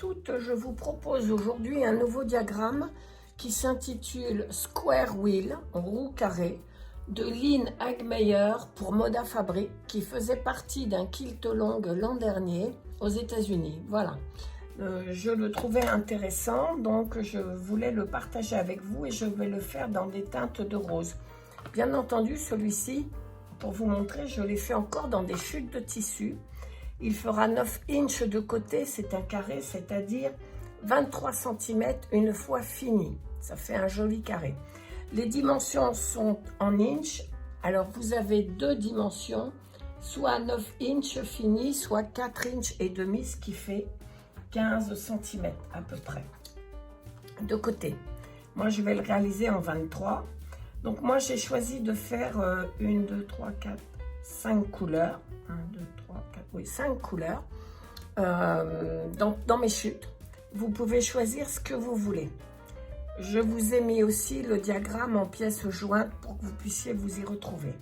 toutes, je vous propose aujourd'hui un nouveau diagramme qui s'intitule Square Wheel, roue carrée, de Lynn Hagmeyer pour Moda Fabric, qui faisait partie d'un kilt long l'an dernier aux États-Unis. Voilà, je le trouvais intéressant, donc je voulais le partager avec vous et je vais le faire dans des teintes de rose. Bien entendu, celui-ci, pour vous montrer, je l'ai fait encore dans des chutes de tissu. Il fera 9 inches de côté, c'est un carré, c'est-à-dire 23 cm une fois fini. Ça fait un joli carré. Les dimensions sont en inches. Alors, vous avez deux dimensions, soit 9 inches fini, soit 4 inches et demi, ce qui fait 15 cm à peu près. De côté. Moi, je vais le réaliser en 23. Donc, moi, j'ai choisi de faire 1, 2, 3, 4, 5 couleurs. 1, 2, 3, 4, oui, 5 couleurs dans mes chutes. Vous pouvez choisir ce que vous voulez. Je vous ai mis aussi le diagramme en pièces jointes pour que vous puissiez vous y retrouver.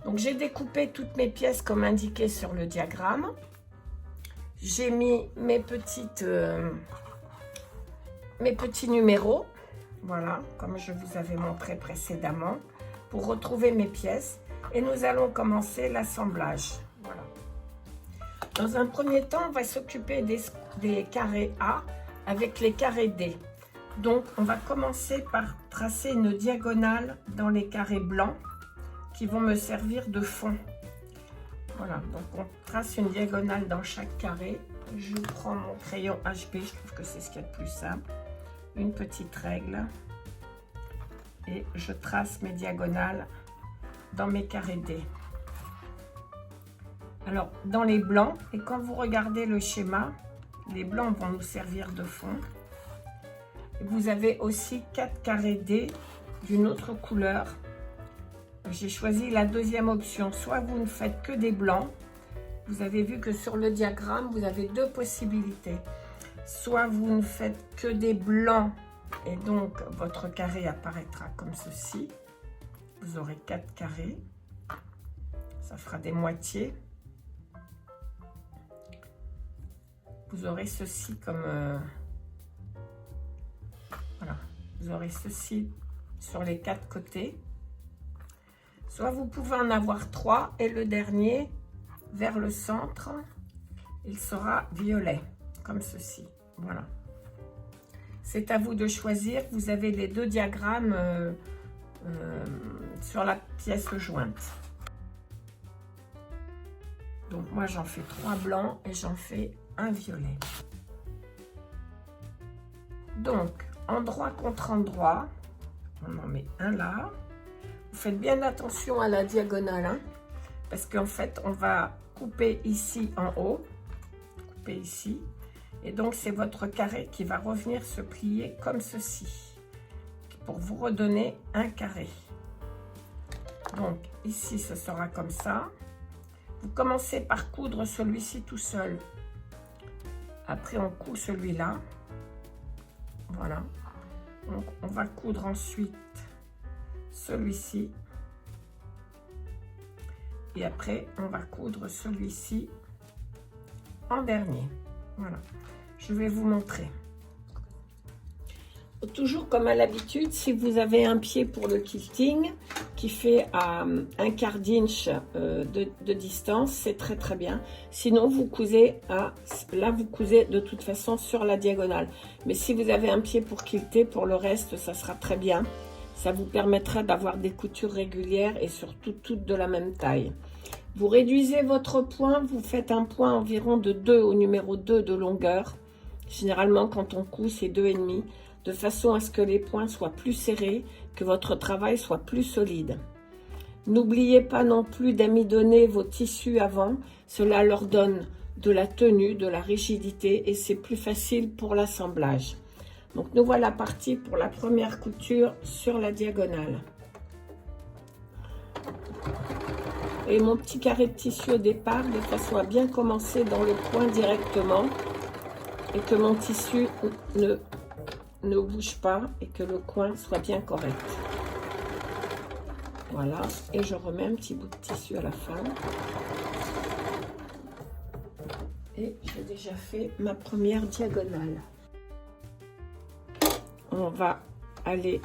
Donc, j'ai découpé toutes mes pièces comme indiqué sur le diagramme. J'ai mis mes petits numéros, voilà, comme je vous avais montré précédemment, pour retrouver mes pièces. Et nous allons commencer l'assemblage. Voilà. Dans un premier temps, on va s'occuper des carrés A avec les carrés D. Donc, on va commencer par tracer une diagonale dans les carrés blancs qui vont me servir de fond. Voilà, donc on trace une diagonale dans chaque carré. Je prends mon crayon HB, je trouve que c'est ce qu'il y a de plus simple. Une petite règle. Et je trace mes diagonales dans mes carrés D. Alors, dans les blancs, et quand vous regardez le schéma, les blancs vont nous servir de fond. Vous avez aussi 4 carrés D d'une autre couleur. J'ai choisi la deuxième option. Soit vous ne faites que des blancs. Vous avez vu que sur le diagramme, vous avez deux possibilités. Soit vous ne faites que des blancs et donc votre carré apparaîtra comme ceci. Vous aurez 4 carrés. Ça fera des moitiés. Vous aurez ceci comme... voilà. Vous aurez ceci sur les 4 côtés. Soit vous pouvez en avoir 3 et le dernier, vers le centre, il sera violet, comme ceci. Voilà. C'est à vous de choisir. Vous avez les deux diagrammes sur la pièce jointe. Donc moi j'en fais 3 blancs et j'en fais un violet. Donc endroit contre endroit, on en met un là. Vous faites bien attention à la diagonale, hein, parce qu'en fait on va couper ici en haut, couper ici, et donc c'est votre carré qui va revenir se plier comme ceci, pour vous redonner un carré. Donc ici ce sera comme ça. Vous commencez par coudre celui-ci tout seul. Après on coud celui-là. Voilà. Donc on va coudre ensuite celui-ci. Et après on va coudre celui-ci en dernier. Voilà. Je vais vous montrer. Toujours comme à l'habitude, si vous avez un pied pour le quilting qui fait à 1/4 d'inch de distance, c'est très très bien. Sinon vous cousez là vous cousez de toute façon sur la diagonale. Mais si vous avez un pied pour quilter, pour le reste ça sera très bien. Ça vous permettra d'avoir des coutures régulières et surtout toutes de la même taille. Vous réduisez votre point, vous faites un point environ de 2 au numéro 2 de longueur. Généralement quand on coud c'est 2,5, de façon à ce que les points soient plus serrés, que votre travail soit plus solide. N'oubliez pas non plus d'amidonner vos tissus avant, cela leur donne de la tenue, de la rigidité et c'est plus facile pour l'assemblage. Donc nous voilà partis pour la première couture sur la diagonale. Et mon petit carré de tissu au départ, de façon à bien commencer dans le point directement et que mon tissu ne bouge pas et que le coin soit bien correct. Voilà, et je remets un petit bout de tissu à la fin. Et j'ai déjà fait ma première diagonale. On va aller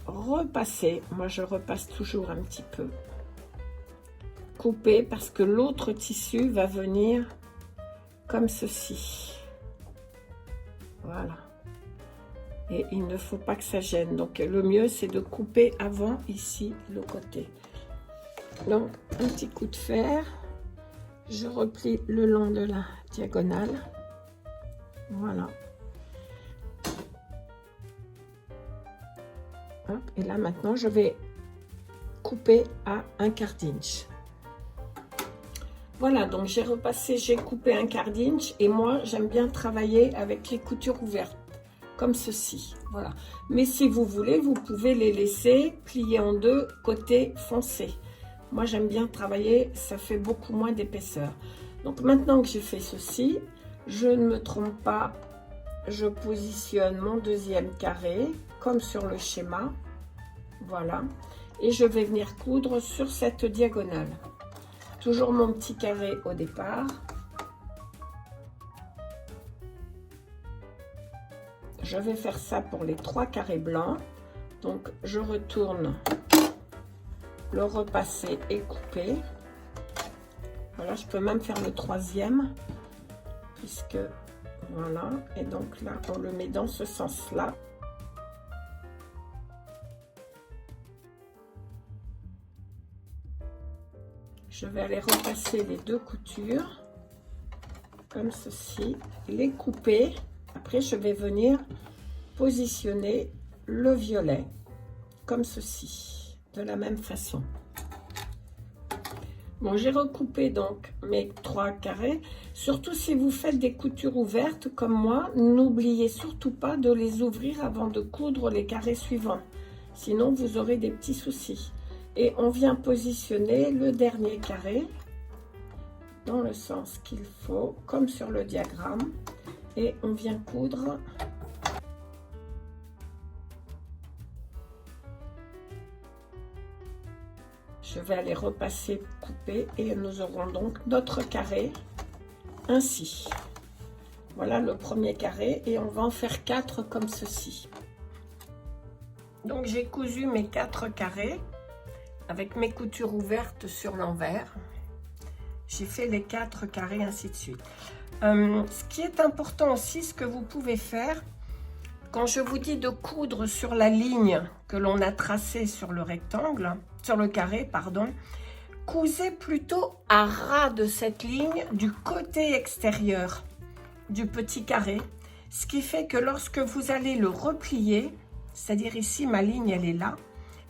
repasser. Moi, je repasse toujours un petit peu. Couper parce que l'autre tissu va venir comme ceci. Voilà. Et il ne faut pas que ça gêne. Donc, le mieux, c'est de couper avant, ici, le côté. Donc, un petit coup de fer. Je replie le long de la diagonale. Voilà. Hop, et là, maintenant, je vais couper à 1/4 d'inch. Voilà, donc j'ai repassé, j'ai coupé 1/4 d'inch. Et moi, j'aime bien travailler avec les coutures ouvertes. Comme ceci, voilà. Mais si vous voulez, vous pouvez les laisser plier en deux, côté foncé. Moi, j'aime bien travailler, ça fait beaucoup moins d'épaisseur. Donc, maintenant que j'ai fait ceci, je ne me trompe pas. Je positionne mon deuxième carré, comme sur le schéma. Voilà. Et je vais venir coudre sur cette diagonale. Toujours mon petit carré au départ. Je vais faire ça pour les 3 carrés blancs. Donc, je retourne le repasser et couper. Voilà, je peux même faire le 3e. Puisque, voilà. Et donc là, on le met dans ce sens-là. Je vais aller repasser les 2 coutures. Comme ceci. Les couper. Après, je vais venir positionner le violet comme ceci, de la même façon. Bon, j'ai recoupé donc mes 3 carrés. Surtout si vous faites des coutures ouvertes comme moi, n'oubliez surtout pas de les ouvrir avant de coudre les carrés suivants. Sinon, vous aurez des petits soucis. Et on vient positionner le dernier carré dans le sens qu'il faut, comme sur le diagramme. Et on vient coudre je vais aller repasser, couper et nous aurons donc notre carré ainsi. Voilà le premier carré et on va en faire 4 comme ceci. Donc j'ai cousu mes 4 carrés avec mes coutures ouvertes sur l'envers. J'ai fait les 4 carrés ainsi de suite. Ce qui est important aussi, ce que vous pouvez faire, quand je vous dis de coudre sur la ligne que l'on a tracée sur le rectangle, sur le carré, pardon, cousez plutôt à ras de cette ligne du côté extérieur du petit carré, ce qui fait que lorsque vous allez le replier, c'est-à-dire ici ma ligne elle est là,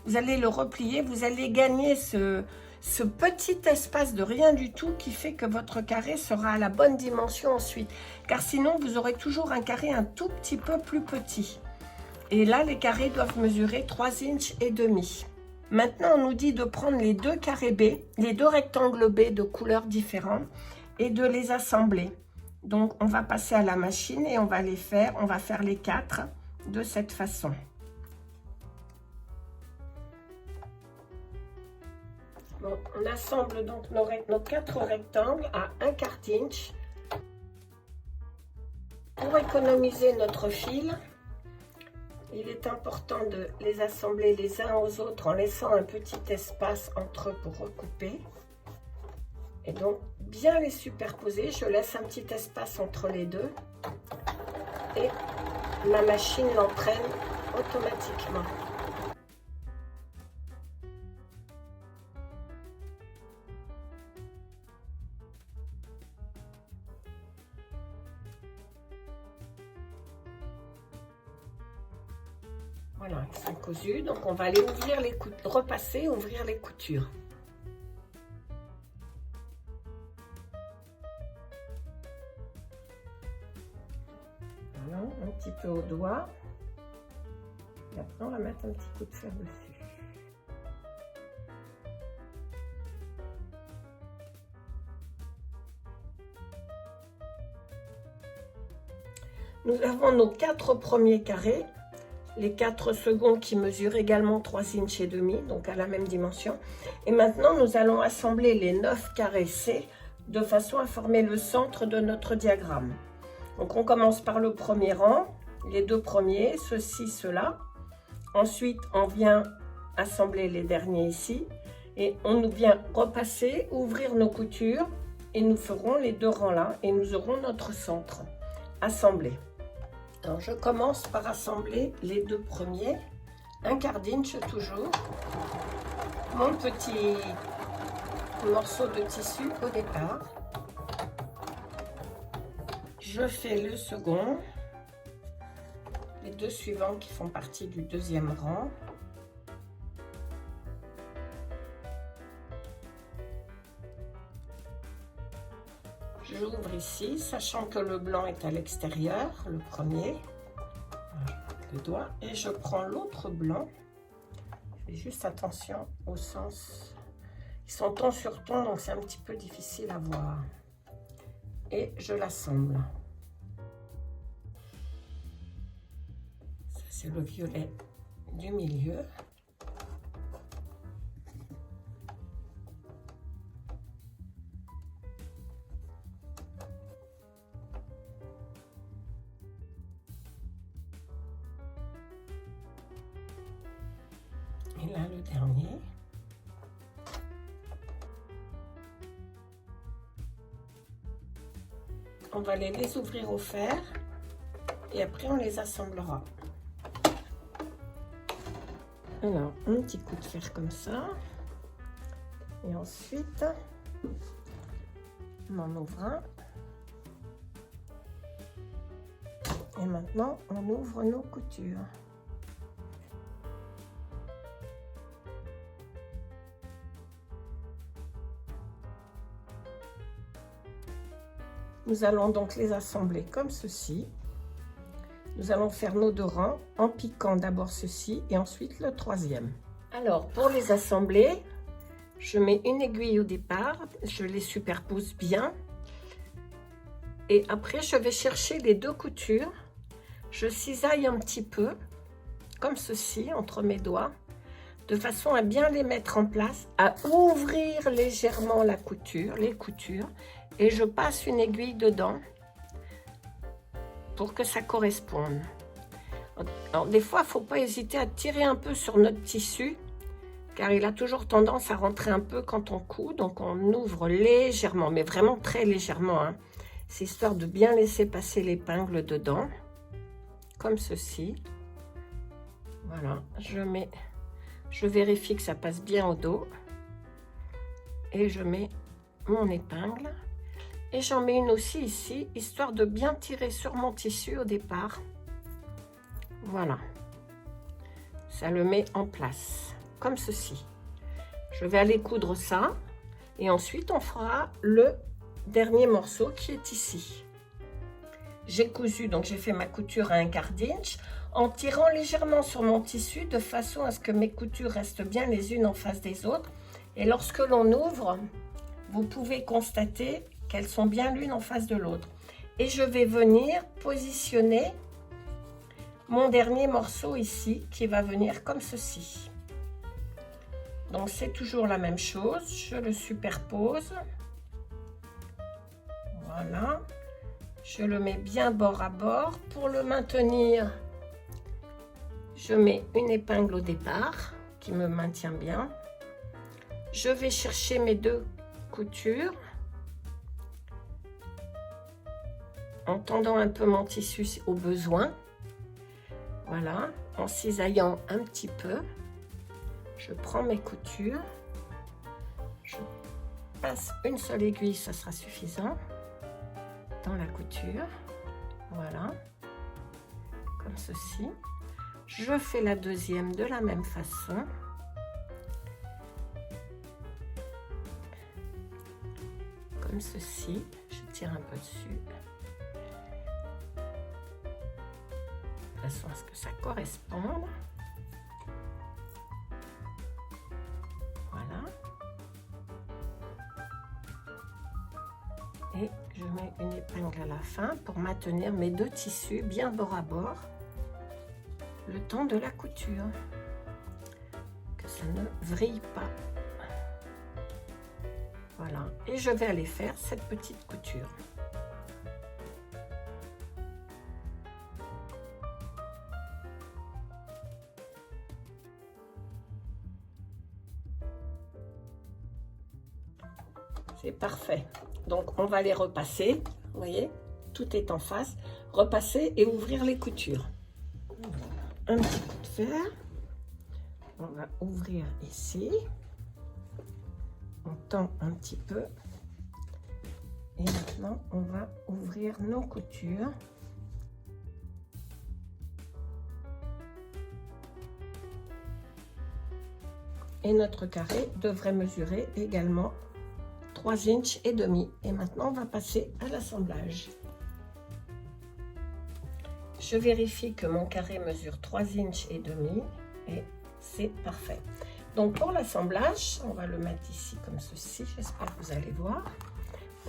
vous allez le replier, vous allez gagner ce petit espace de rien du tout qui fait que votre carré sera à la bonne dimension ensuite. Car sinon, vous aurez toujours un carré un tout petit peu plus petit. Et là, les carrés doivent mesurer 3 inches et demi. Maintenant, on nous dit de prendre les 2 carrés B, les 2 rectangles B de couleurs différentes et de les assembler. Donc, on va passer à la machine et on va faire les 4 de cette façon. Bon, on assemble donc nos 4 rectangles à 1/4 inch. Pour économiser notre fil, il est important de les assembler les uns aux autres en laissant un petit espace entre eux pour recouper. Et donc, bien les superposer. Je laisse un petit espace entre les deux. Et ma machine l'entraîne automatiquement. Voilà, c'est cousu. Donc, on va aller ouvrir les coutures, repasser, ouvrir les coutures. Voilà, un petit peu au doigt. Et après, on va mettre un petit coup de fer dessus. Nous avons nos 4 premiers carrés. Les 4 seconds qui mesurent également 3 inches et demi, donc à la même dimension. Et maintenant, nous allons assembler les 9 carrés C de façon à former le centre de notre diagramme. Donc on commence par le premier rang, les deux premiers, ceci, cela. Ensuite, on vient assembler les derniers ici et on vient repasser, ouvrir nos coutures et nous ferons les deux rangs là et nous aurons notre centre assemblé. Alors je commence par assembler les deux premiers, un quart d'inch toujours, mon petit morceau de tissu au départ. Je fais le second, les deux suivants qui font partie du deuxième rang. J'ouvre ici, sachant que le blanc est à l'extérieur, le premier, le doigt, et je prends l'autre blanc. Je fais juste attention au sens. Ils sont ton sur ton, donc c'est un petit peu difficile à voir. Et je l'assemble. Ça, c'est le violet du milieu. Et là, le dernier. On va les ouvrir au fer et après on les assemblera. Alors, un petit coup de fer comme ça. Et ensuite, on en ouvre un. Et maintenant, on ouvre nos coutures. Nous allons donc les assembler comme ceci. Nous allons faire nos deux rangs en piquant d'abord ceci et ensuite le troisième. Alors, pour les assembler, je mets une aiguille au départ, je les superpose bien. Et après, je vais chercher les deux coutures. Je cisaille un petit peu, comme ceci, entre mes doigts, de façon à bien les mettre en place, à ouvrir légèrement la couture, les coutures. Et je passe une aiguille dedans pour que ça corresponde. Alors des fois, il ne faut pas hésiter à tirer un peu sur notre tissu, car il a toujours tendance à rentrer un peu quand on coud. Donc on ouvre légèrement, mais vraiment très légèrement, hein. C'est histoire de bien laisser passer l'épingle dedans, comme ceci. Voilà, je vérifie que ça passe bien au dos. Et je mets mon épingle. Et j'en mets une aussi ici, histoire de bien tirer sur mon tissu au départ. Voilà. Ça le met en place, comme ceci. Je vais aller coudre ça. Et ensuite, on fera le dernier morceau qui est ici. J'ai cousu, donc j'ai fait ma couture à un quart d'inch, en tirant légèrement sur mon tissu, de façon à ce que mes coutures restent bien les unes en face des autres. Et lorsque l'on ouvre, vous pouvez constater qu'elles sont bien l'une en face de l'autre. Et je vais venir positionner mon dernier morceau ici, qui va venir comme ceci. Donc c'est toujours la même chose, je le superpose. Voilà. Je le mets bien bord à bord. Pour le maintenir, je mets une épingle au départ, qui me maintient bien. Je vais chercher mes deux coutures. En tendant un peu mon tissu au besoin, voilà, en cisaillant un petit peu, je prends mes coutures, je passe une seule aiguille, ça sera suffisant, dans la couture, voilà, comme ceci. Je fais la deuxième de la même façon. Comme ceci, je tire un peu dessus. De façon à ce que ça corresponde. Voilà. Et je mets une épingle à la fin pour maintenir mes deux tissus bien bord à bord le temps de la couture, que ça ne vrille pas. Voilà, et je vais aller faire cette petite couture. C'est parfait. Donc, on va les repasser. Vous voyez, tout est en face. Repasser et ouvrir les coutures. Un petit coup de fer. On va ouvrir ici. On tend un petit peu. Et maintenant, on va ouvrir nos coutures. Et notre carré devrait mesurer également 3 inches et demi. Et maintenant, on va passer à l'assemblage. Je vérifie que mon carré mesure 3 inches et demi et c'est parfait. Donc pour l'assemblage, on va le mettre ici comme ceci. J'espère que vous allez voir.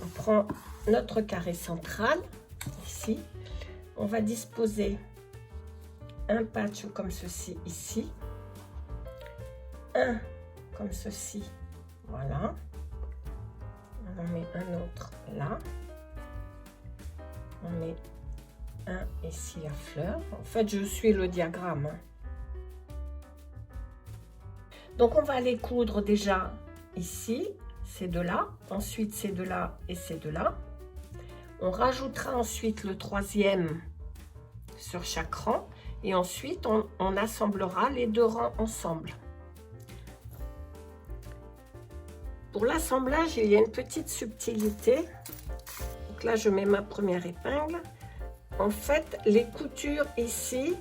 On prend notre carré central ici. On va disposer un patch comme ceci ici. Un comme ceci. Voilà. On en met un autre là. On met un ici la fleur. En fait, je suis le diagramme. Hein. Donc, on va aller coudre déjà ici, ces deux-là. Ensuite, ces deux-là et ces deux-là. On rajoutera ensuite le troisième sur chaque rang. Et ensuite, on assemblera les deux rangs ensemble. Pour l'assemblage, il y a une petite subtilité. Donc là, je mets ma première épingle. En fait, les coutures ici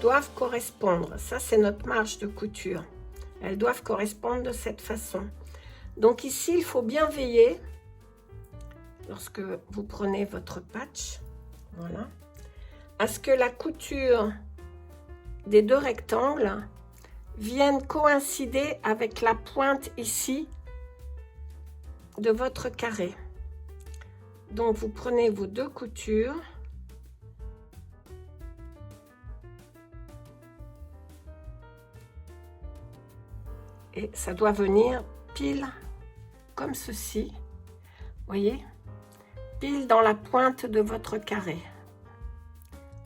doivent correspondre. Ça, c'est notre marge de couture. Elles doivent correspondre de cette façon. Donc ici, il faut bien veiller, lorsque vous prenez votre patch, voilà, à ce que la couture des deux rectangles vienne coïncider avec la pointe ici de votre carré. Donc vous prenez vos deux coutures et ça doit venir pile comme ceci, voyez, pile dans la pointe de votre carré.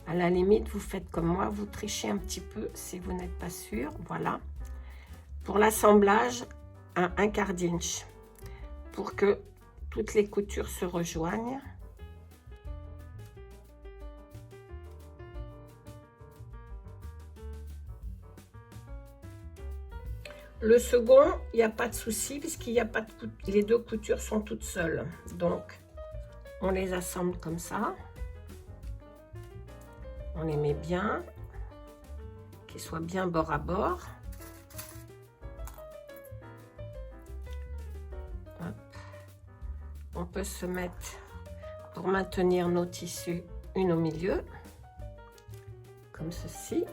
À la limite, vous faites comme moi, vous trichez un petit peu si vous n'êtes pas sûr. Voilà, pour l'assemblage à 1/4 d'inch, pour que toutes les coutures se rejoignent. Le second, il n'y a pas de souci puisqu'il n'y a pas de les deux coutures sont toutes seules. Donc, on les assemble comme ça. On les met bien, qu'ils soient bien bord à bord. Hop. On peut se mettre, pour maintenir nos tissus, une au milieu, comme ceci.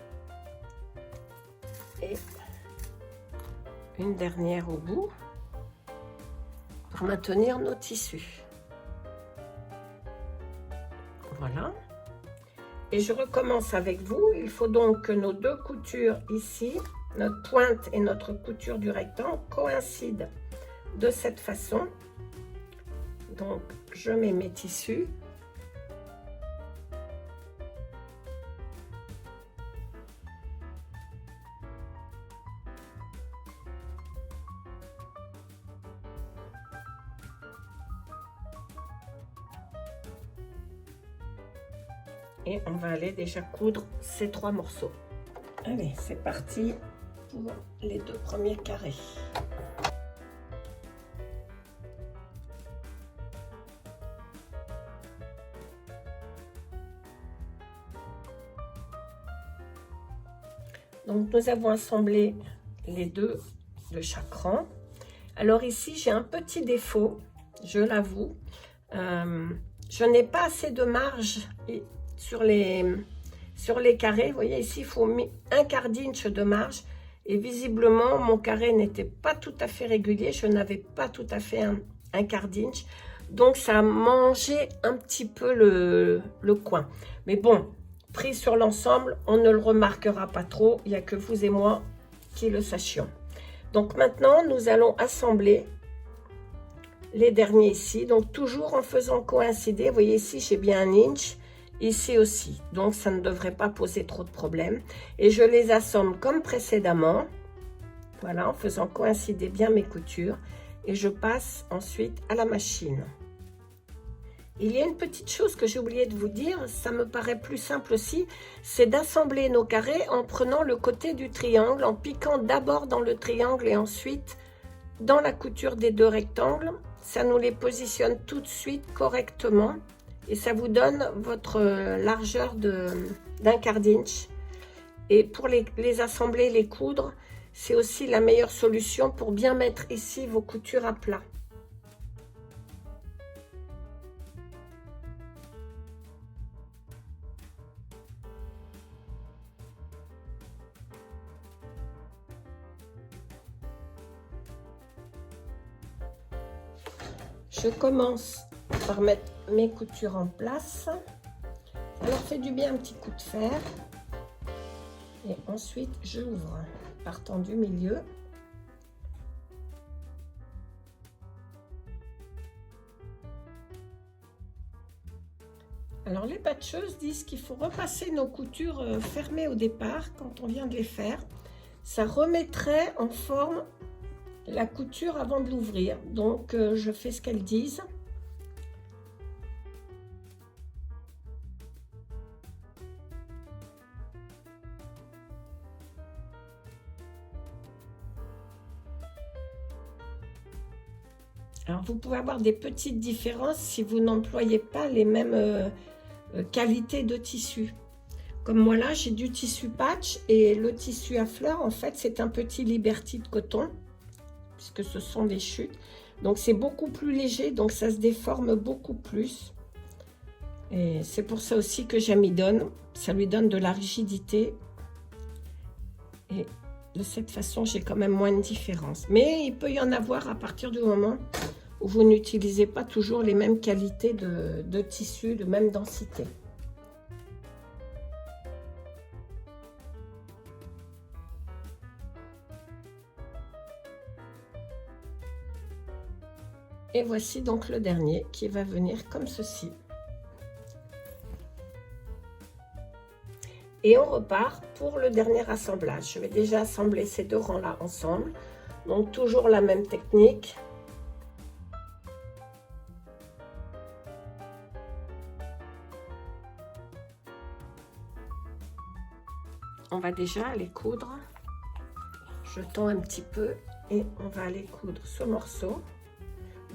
Et une dernière au bout pour maintenir nos tissus. Voilà. Et je recommence avec vous. Il faut donc que nos deux coutures ici, notre pointe et notre couture du rectangle, coïncident de cette façon. Donc, je mets mes tissus. Et on va aller déjà coudre ces 3 morceaux. Allez, c'est parti pour les 2 premiers carrés. Donc, nous avons assemblé les 2 de chaque rang. Alors ici, j'ai un petit défaut, je l'avoue. Je n'ai pas assez de marge sur les carrés. Vous voyez ici, il faut 1/4 d'inch de marge. Et visiblement, mon carré n'était pas tout à fait régulier. Je n'avais pas tout à fait 1/4 d'inch. Donc, ça a mangé un petit peu le coin. Mais bon, pris sur l'ensemble, on ne le remarquera pas trop. Il n'y a que vous et moi qui le sachions. Donc, maintenant, nous allons assembler les derniers ici. Donc toujours en faisant coïncider, vous voyez ici j'ai bien un inch, ici aussi. Donc ça ne devrait pas poser trop de problèmes. Et je les assemble comme précédemment. Voilà, en faisant coïncider bien mes coutures. Et je passe ensuite à la machine. Il y a une petite chose que j'ai oublié de vous dire, ça me paraît plus simple aussi, c'est d'assembler nos carrés en prenant le côté du triangle, en piquant d'abord dans le triangle et ensuite dans la couture des deux rectangles. Ça nous les positionne tout de suite correctement et ça vous donne votre largeur d'1/4 d'inch. Et pour les assembler, les coudre, c'est aussi la meilleure solution pour bien mettre ici vos coutures à plat. Je commence par mettre mes coutures en place. Alors fait du bien un petit coup de fer. Et ensuite j'ouvre partant du milieu. Alors les patcheuses disent qu'il faut repasser nos coutures fermées au départ quand on vient de les faire. Ça remettrait en forme la couture avant de l'ouvrir. Donc je fais ce qu'elles disent. Alors vous pouvez avoir des petites différences si vous n'employez pas les mêmes qualités de tissu. Comme moi là, j'ai du tissu patch et le tissu à fleurs, en fait, c'est un petit Liberty de coton, puisque ce sont des chutes. Donc c'est beaucoup plus léger, donc ça se déforme beaucoup plus. Et c'est pour ça aussi que j'amidonne. Ça lui donne de la rigidité. Et de cette façon, j'ai quand même moins de différence. Mais il peut y en avoir à partir du moment où vous n'utilisez pas toujours les mêmes qualités de tissu, de même densité. Et voici donc le dernier qui va venir comme ceci. Et on repart pour le dernier assemblage. Je vais déjà assembler ces deux rangs-là ensemble. Donc toujours la même technique. On va déjà aller coudre. Je tends un petit peu et on va aller coudre ce morceau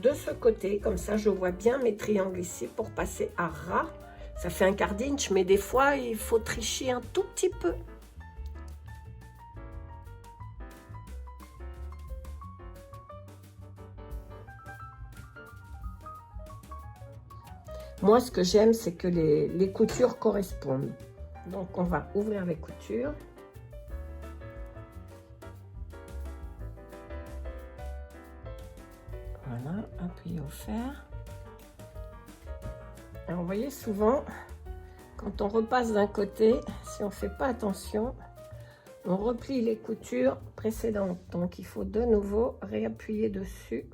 de ce côté. Comme ça, je vois bien mes triangles ici pour passer à ras. Ça fait 1/4 d'inch, mais des fois, il faut tricher un tout petit peu. Moi, ce que j'aime, c'est que les coutures correspondent. Donc, on va ouvrir les coutures. Voilà, appuyez au fer. Alors, vous voyez, souvent, quand on repasse d'un côté, si on ne fait pas attention, on replie les coutures précédentes. Donc, il faut de nouveau réappuyer dessus.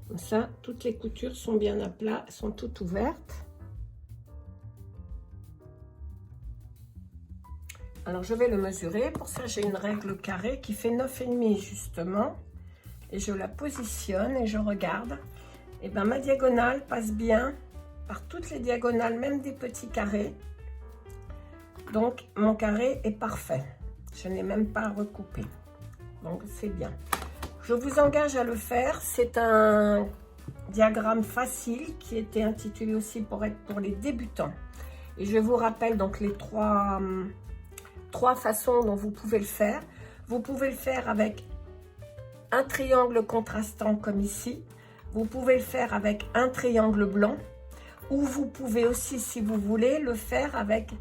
Comme ça, toutes les coutures sont bien à plat, sont toutes ouvertes. Alors, je vais le mesurer. Pour ça, j'ai une règle carrée qui fait 9,5 justement. Et je la positionne et je regarde. Et bien, ma diagonale passe bien par toutes les diagonales, même des petits carrés. Donc, mon carré est parfait. Je n'ai même pas à recouper. Donc, c'est bien. Je vous engage à le faire. C'est un diagramme facile qui était intitulé aussi pour être pour les débutants. Et je vous rappelle donc les trois façons dont vous pouvez le faire. Vous pouvez le faire avec un triangle contrastant comme ici. Vous pouvez le faire avec un triangle blanc. Ou vous pouvez aussi, si vous voulez, le faire avec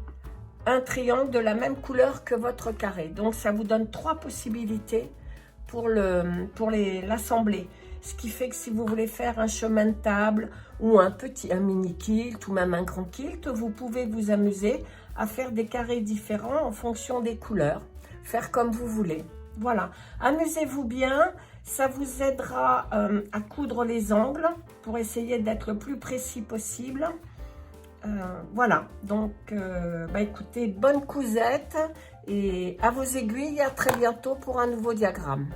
un triangle de la même couleur que votre carré. Donc, ça vous donne 3 possibilités pour l'assembler. Ce qui fait que si vous voulez faire un chemin de table ou un mini kilt ou même un grand kilt, vous pouvez vous amuser à faire des carrés différents en fonction des couleurs. Faire comme vous voulez. Voilà, amusez-vous bien, ça vous aidera à coudre les angles pour essayer d'être le plus précis possible. Voilà, donc écoutez, bonne cousette et à vos aiguilles, à très bientôt pour un nouveau diagramme.